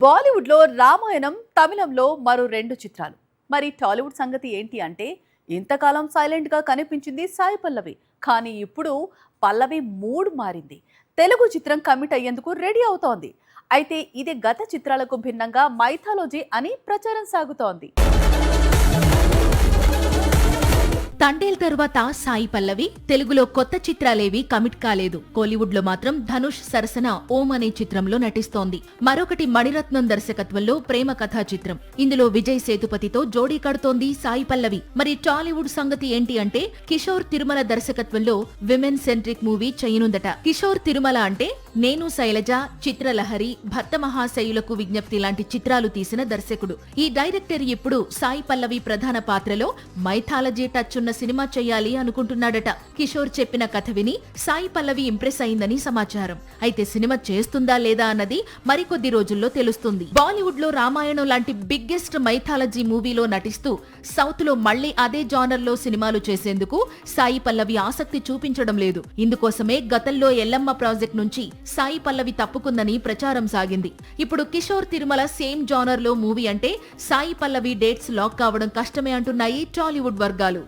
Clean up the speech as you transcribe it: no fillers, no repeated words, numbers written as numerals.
బాలీవుడ్ లో రామాయణం, తమిళంలో మరో 2 చిత్రాలు. మరి టాలీవుడ్ సంగతి ఏంటి అంటే ఇంతకాలం సైలెంట్ గా కనిపించింది సాయి పల్లవి. కానీ ఇప్పుడు పల్లవి మూడ్ మారింది. తెలుగు చిత్రం కమిట్ అయ్యేందుకు రెడీ అవుతోంది. అయితే ఇది గత చిత్రాలకు భిన్నంగా మైథాలజీ అని ప్రచారం సాగుతోంది. తండేల్ తరువాత సాయి పల్లవి తెలుగులో కొత్త చిత్రాలేవి కమిట్ కాలేదు. కోలీవుడ్ లో మాత్రం ధనుష్ సరసన ఓం అనే చిత్రంలో నటిస్తోంది. మరొకటి మణిరత్నం దర్శకత్వంలో ప్రేమ కథా చిత్రం. ఇందులో విజయ్ సేతుపతితో జోడీ కడుతోంది సాయి పల్లవి. మరి టాలీవుడ్ సంగతి ఏంటి అంటే కిషోర్ తిరుమల దర్శకత్వంలో విమెన్ సెంట్రిక్ మూవీ చేయనుందట. కిషోర్ తిరుమల అంటే నేను శైలజ, చిత్రలహరి, భర్త మహాశయులకు విజ్ఞప్తి లాంటి చిత్రాలు తీసిన దర్శకుడు. ఈ డైరెక్టర్ ఇప్పుడు సాయి పల్లవి ప్రధాన పాత్రలో మైథాలజీ టచ్ ఉన్న సినిమా చేయాలి అనుకుంటున్నాడట. కిషోర్ చెప్పిన కథ విని సాయి పల్లవి ఇంప్రెస్ అయిందని సమాచారం. అయితే సినిమా చేస్తుందా లేదా అన్నది మరికొద్ది రోజుల్లో తెలుస్తుంది. బాలీవుడ్ లో రామాయణం లాంటి బిగ్గెస్ట్ మైథాలజీ మూవీలో నటిస్తూ సౌత్ లో మళ్లీ అదే జానర్ లో సినిమాలు చేసేందుకు సాయి పల్లవి ఆసక్తి చూపించడం లేదు. ఇందుకోసమే గతంలో ఎల్లమ్మ ప్రాజెక్ట్ నుంచి సాయి పల్లవి తప్పుకుందని ప్రచారం సాగింది. ఇప్పుడు కిషోర్ తిరుమల సేమ్ జానర్ లో మూవీ అంటే సాయి పల్లవి డేట్స్ లాక్ కావడం కష్టమే అంటున్నాయి టాలీవుడ్ వర్గాలు.